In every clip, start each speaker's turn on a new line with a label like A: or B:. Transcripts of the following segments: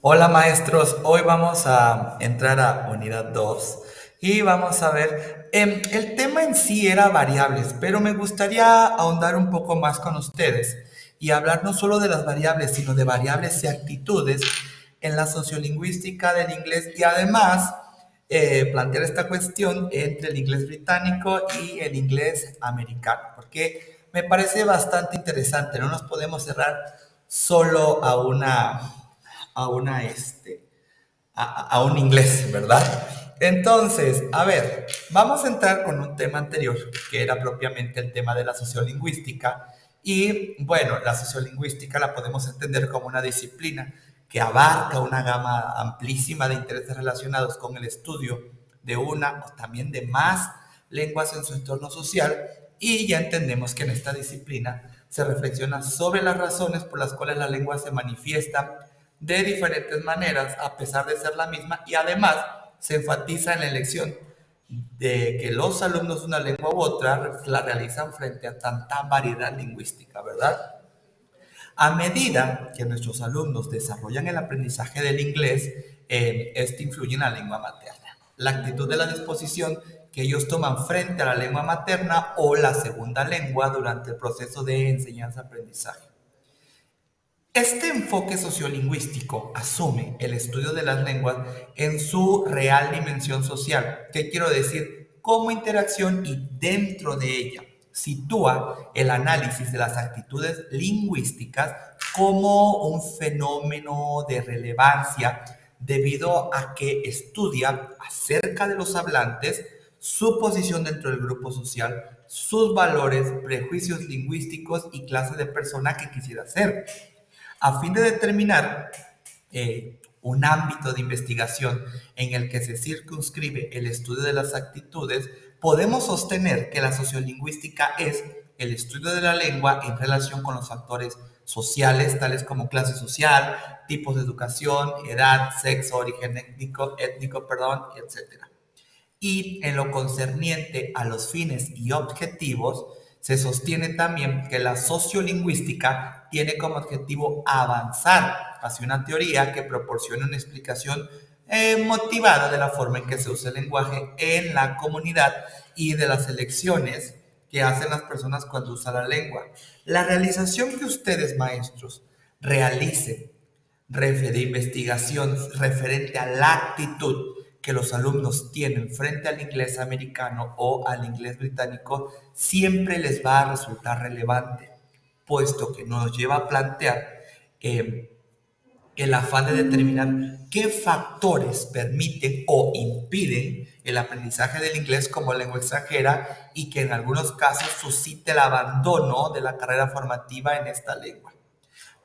A: Hola maestros, hoy vamos a entrar a unidad 2 y vamos a ver, el tema en sí era variables, pero me gustaría ahondar un poco más con ustedes y hablar no solo de las variables, sino de variables y actitudes en la sociolingüística del inglés y además plantear esta cuestión entre el inglés británico y el inglés americano, porque me parece bastante interesante, no nos podemos cerrar solo a un inglés, ¿verdad? Entonces, a ver, vamos a entrar con un tema anterior, que era propiamente el tema de la sociolingüística. Y bueno, la sociolingüística la podemos entender como una disciplina que abarca una gama amplísima de intereses relacionados con el estudio de una o también de más lenguas en su entorno social. Y ya entendemos que en esta disciplina se reflexiona sobre las razones por las cuales la lengua se manifiesta de diferentes maneras a pesar de ser la misma y además se enfatiza en la elección de que los alumnos de una lengua u otra la realizan frente a tanta variedad lingüística, ¿verdad? A medida que nuestros alumnos desarrollan el aprendizaje del inglés, este influye en la lengua materna. La actitud de la disposición que ellos toman frente a la lengua materna o la segunda lengua durante el proceso de enseñanza-aprendizaje. Este enfoque sociolingüístico asume el estudio de las lenguas en su real dimensión social. ¿Qué quiero decir? Como interacción y dentro de ella. Sitúa el análisis de las actitudes lingüísticas como un fenómeno de relevancia debido a que estudia acerca de los hablantes, su posición dentro del grupo social, sus valores, prejuicios lingüísticos y clase de persona que quisiera ser a fin de determinar un ámbito de investigación en el que se circunscribe el estudio de las actitudes, podemos sostener que la sociolingüística es el estudio de la lengua en relación con los factores sociales, tales como clase social, tipos de educación, edad, sexo, origen étnico, etc. Y en lo concerniente a los fines y objetivos, se sostiene también que la sociolingüística tiene como objetivo avanzar hacia una teoría que proporcione una explicación motivada de la forma en que se usa el lenguaje en la comunidad y de las elecciones que hacen las personas cuando usan la lengua. La realización que ustedes, maestros, realicen de investigación referente a la actitud que los alumnos tienen frente al inglés americano o al inglés británico siempre les va a resultar relevante, puesto que nos lleva a plantear eh, el afán de determinar qué factores permiten o impiden el aprendizaje del inglés como lengua extranjera y que en algunos casos suscite el abandono de la carrera formativa en esta lengua.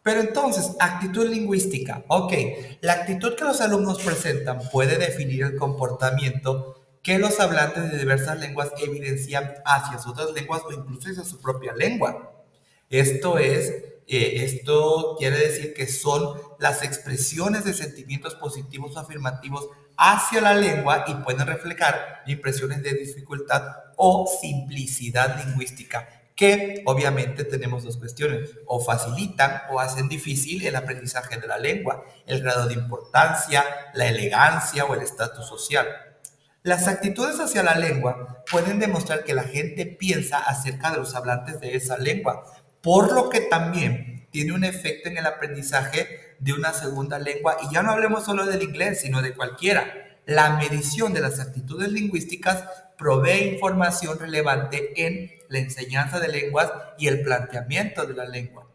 A: Pero entonces, actitud lingüística. Ok, la actitud que los alumnos presentan puede definir el comportamiento que los hablantes de diversas lenguas evidencian hacia sus otras lenguas o incluso hacia su propia lengua. Esto quiere decir que son las expresiones de sentimientos positivos o afirmativos hacia la lengua y pueden reflejar impresiones de dificultad o simplicidad lingüística, que obviamente tenemos dos cuestiones, o facilitan o hacen difícil el aprendizaje de la lengua, el grado de importancia, la elegancia o el estatus social. Las actitudes hacia la lengua pueden demostrar que la gente piensa acerca de los hablantes de esa lengua, por lo que también tiene un efecto en el aprendizaje de una segunda lengua, y ya no hablemos solo del inglés, sino de cualquiera. La medición de las actitudes lingüísticas provee información relevante en la enseñanza de lenguas y el planteamiento de la lengua.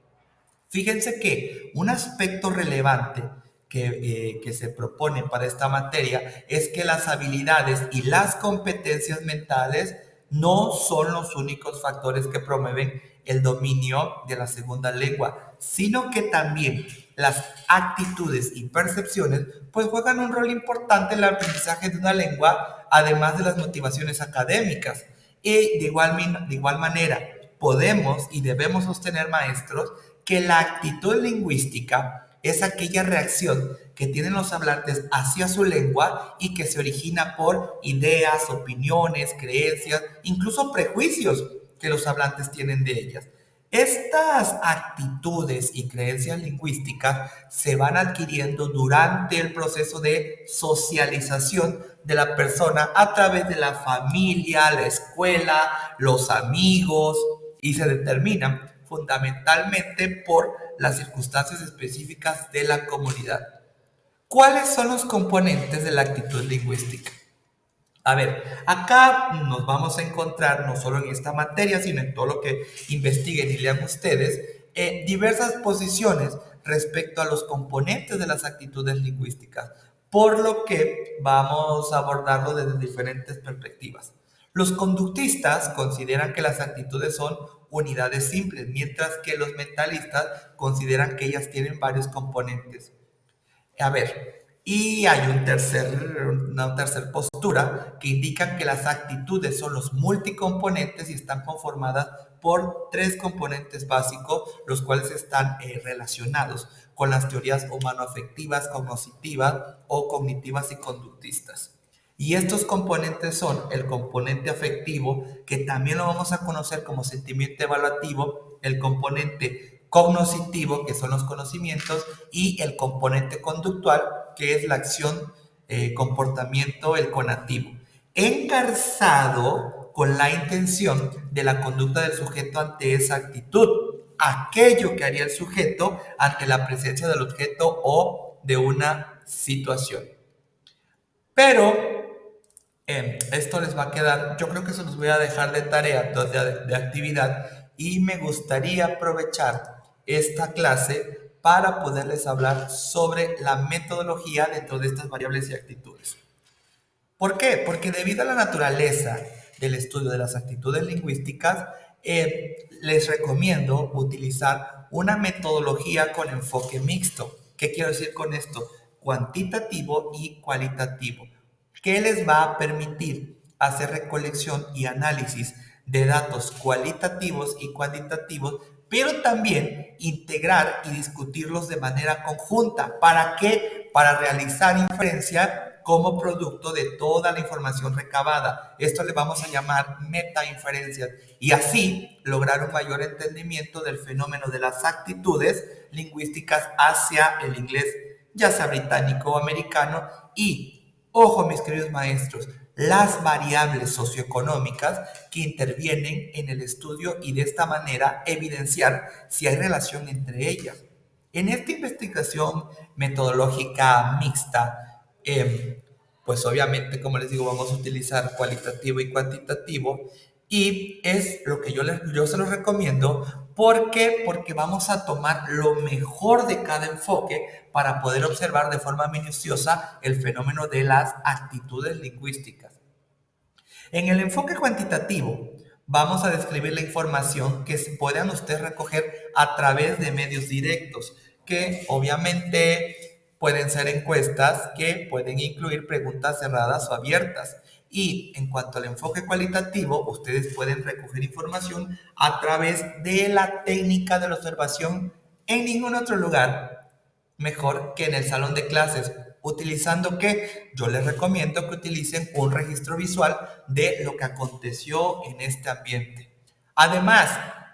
A: Fíjense que un aspecto relevante que se propone para esta materia es que las habilidades y las competencias mentales no son los únicos factores que promueven el dominio de la segunda lengua, sino que también las actitudes y percepciones pues juegan un rol importante en el aprendizaje de una lengua, además de las motivaciones académicas. Y de igual manera, podemos y debemos sostener, maestros, que la actitud lingüística es aquella reacción que tienen los hablantes hacia su lengua y que se origina por ideas, opiniones, creencias, incluso prejuicios que los hablantes tienen de ellas. Estas actitudes y creencias lingüísticas se van adquiriendo durante el proceso de socialización de la persona a través de la familia, la escuela, los amigos y se determinan fundamentalmente por las circunstancias específicas de la comunidad. ¿Cuáles son los componentes de la actitud lingüística? A ver, acá nos vamos a encontrar, no solo en esta materia, sino en todo lo que investiguen y lean ustedes, diversas posiciones respecto a los componentes de las actitudes lingüísticas, por lo que vamos a abordarlo desde diferentes perspectivas. Los conductistas consideran que las actitudes son unidades simples, mientras que los mentalistas consideran que ellas tienen varios componentes. A ver, y hay una tercera postura que indica que las actitudes son los multicomponentes y están conformadas por tres componentes básicos, los cuales están relacionados con las teorías humanoafectivas, cognitivas o cognitivas y conductistas. Y estos componentes son el componente afectivo, que también lo vamos a conocer como sentimiento evaluativo, el componente cognoscitivo, que son los conocimientos, y el componente conductual, que es la acción, comportamiento, el conativo, engarzado con la intención de la conducta del sujeto ante esa actitud, aquello que haría el sujeto ante la presencia del objeto o de una situación. Pero esto les va a quedar, yo creo que se los voy a dejar de tarea, de actividad, y me gustaría aprovechar esta clase para poderles hablar sobre la metodología dentro de estas variables y actitudes. ¿Por qué? Porque debido a la naturaleza del estudio de las actitudes lingüísticas, les recomiendo utilizar una metodología con enfoque mixto. ¿Qué quiero decir con esto? Cuantitativo y cualitativo, que les va a permitir hacer recolección y análisis de datos cualitativos y cuantitativos, pero también integrar y discutirlos de manera conjunta. ¿Para qué? Para realizar inferencia como producto de toda la información recabada. Esto le vamos a llamar metainferencias y así lograr un mayor entendimiento del fenómeno de las actitudes lingüísticas hacia el inglés, ya sea británico o americano. Y, ojo mis queridos maestros, las variables socioeconómicas que intervienen en el estudio y de esta manera evidenciar si hay relación entre ellas. En esta investigación metodológica mixta, pues obviamente, como les digo, vamos a utilizar cualitativo y cuantitativo y es lo que yo se los recomiendo. ¿Por qué? Porque vamos a tomar lo mejor de cada enfoque para poder observar de forma minuciosa el fenómeno de las actitudes lingüísticas. En el enfoque cuantitativo, vamos a describir la información que puedan ustedes recoger a través de medios directos, que obviamente pueden ser encuestas que pueden incluir preguntas cerradas o abiertas. Y en cuanto al enfoque cualitativo, ustedes pueden recoger información a través de la técnica de la observación en ningún otro lugar mejor que en el salón de clases, utilizando que yo les recomiendo que utilicen un registro visual de lo que aconteció en este ambiente. Además,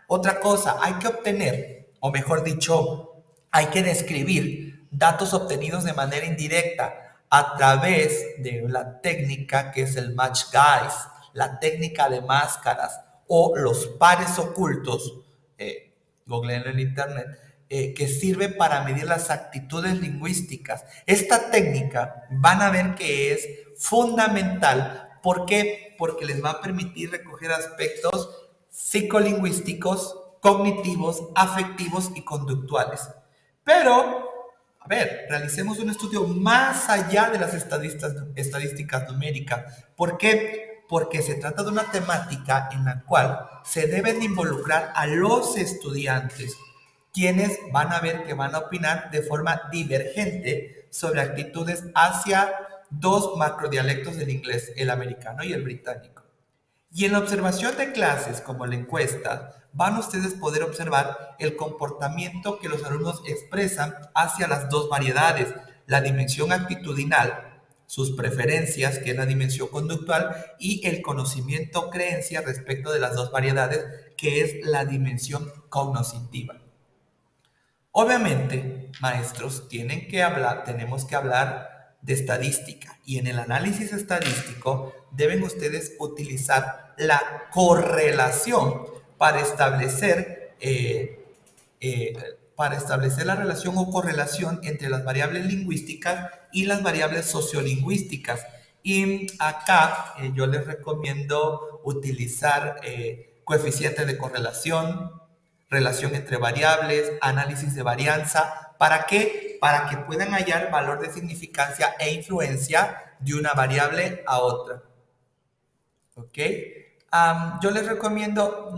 A: otra cosa, hay que obtener, o mejor dicho, hay que describir datos obtenidos de manera indirecta a través de la técnica que es el match guys, la técnica de máscaras o los pares ocultos, googleenlo en internet, que sirve para medir las actitudes lingüísticas. Esta técnica van a ver que es fundamental. ¿Por qué? Porque les va a permitir recoger aspectos psicolingüísticos, cognitivos, afectivos y conductuales. Pero, a ver, realicemos un estudio más allá de las estadísticas numéricas. ¿Por qué? Porque se trata de una temática en la cual se deben involucrar a los estudiantes, quienes van a ver que van a opinar de forma divergente sobre actitudes hacia dos macrodialectos del inglés, el americano y el británico. Y en la observación de clases, como la encuesta, van ustedes a poder observar el comportamiento que los alumnos expresan hacia las dos variedades, la dimensión actitudinal, sus preferencias, que es la dimensión conductual, y el conocimiento creencia respecto de las dos variedades, que es la dimensión cognitiva. Obviamente, maestros, tenemos que hablar de estadística y en el análisis estadístico deben ustedes utilizar la correlación para establecer, la relación o correlación entre las variables lingüísticas y las variables sociolingüísticas. Y acá yo les recomiendo utilizar coeficientes de correlación, relación entre variables, análisis de varianza. ¿Para qué? Para que puedan hallar valor de significancia e influencia de una variable a otra. ¿Ok? Yo les recomiendo,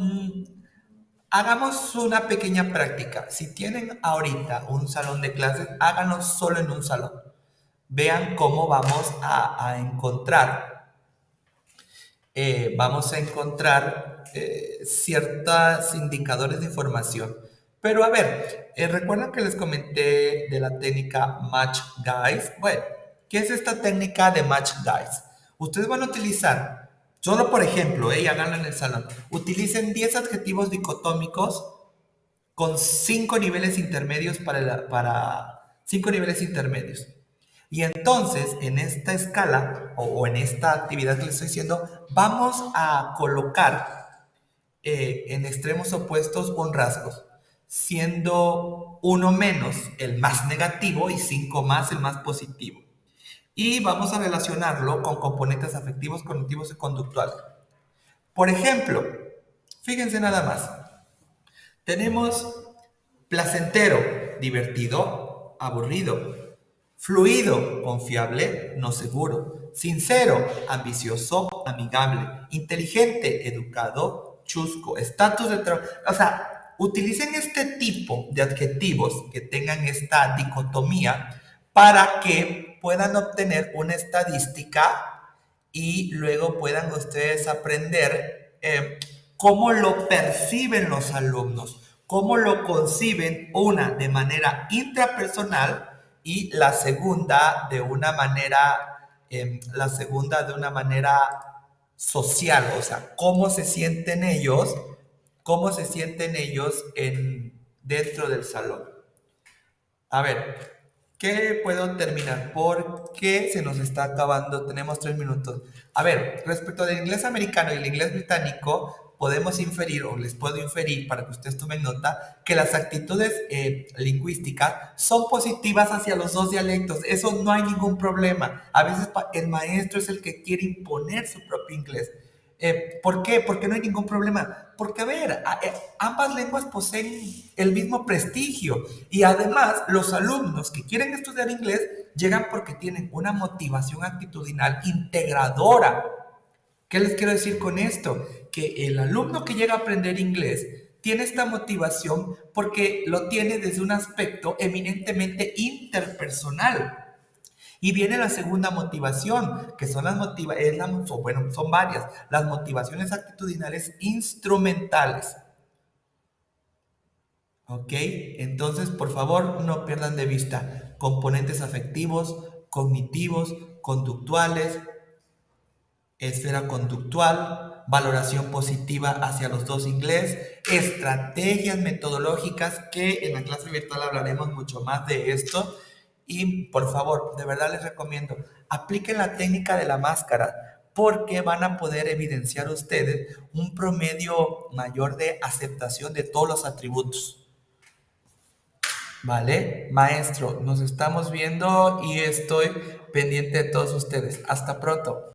A: hagamos una pequeña práctica. Si tienen ahorita un salón de clases, háganlo solo en un salón. Vean cómo a encontrar ciertos indicadores de información. Pero a ver, ¿recuerdan que les comenté de la técnica Match Guys? Bueno, ¿qué es esta técnica de Match Guys? Ustedes van a utilizar, solo por ejemplo, y háganlo en el salón, utilicen 10 adjetivos dicotómicos con 5 niveles intermedios para 5 niveles intermedios. Y entonces, en esta escala o en esta actividad que les estoy diciendo, vamos a colocar en extremos opuestos un rasgo, siendo 1 menos el más negativo y 5 más el más positivo. Y vamos a relacionarlo con componentes afectivos, cognitivos y conductuales. Por ejemplo, fíjense nada más. Tenemos placentero, divertido, aburrido. Fluido, confiable, no seguro. Sincero, ambicioso, amigable. Inteligente, educado, chusco. Estatus de trabajo. O sea, utilicen este tipo de adjetivos que tengan esta dicotomía para que puedan obtener una estadística y luego puedan ustedes aprender cómo lo perciben los alumnos, cómo lo conciben, una de manera intrapersonal y la segunda de una manera social, o sea, cómo se sienten ellos dentro del salón. A ver, ¿qué puedo terminar? Porque se nos está acabando, tenemos 3 minutos. A ver, respecto del inglés americano y el inglés británico, podemos inferir, o les puedo inferir, para que ustedes tomen nota, que las actitudes lingüísticas son positivas hacia los dos dialectos. Eso no hay ningún problema. A veces el maestro es el que quiere imponer su propio inglés. ¿Por qué? Porque no hay ningún problema. Porque, a ver, ambas lenguas poseen el mismo prestigio y además los alumnos que quieren estudiar inglés llegan porque tienen una motivación actitudinal integradora. ¿Qué les quiero decir con esto? Que el alumno que llega a aprender inglés tiene esta motivación porque lo tiene desde un aspecto eminentemente interpersonal. Y viene la segunda motivación, que son son varias, las motivaciones actitudinales instrumentales. ¿Ok? Entonces, por favor, no pierdan de vista componentes afectivos, cognitivos, conductuales, esfera conductual, valoración positiva hacia los dos inglés, estrategias metodológicas, que en la clase virtual hablaremos mucho más de esto. Y por favor, de verdad les recomiendo, apliquen la técnica de la máscara, porque van a poder evidenciar ustedes un promedio mayor de aceptación de todos los atributos. ¿Vale? Maestro, nos estamos viendo y estoy pendiente de todos ustedes. Hasta pronto.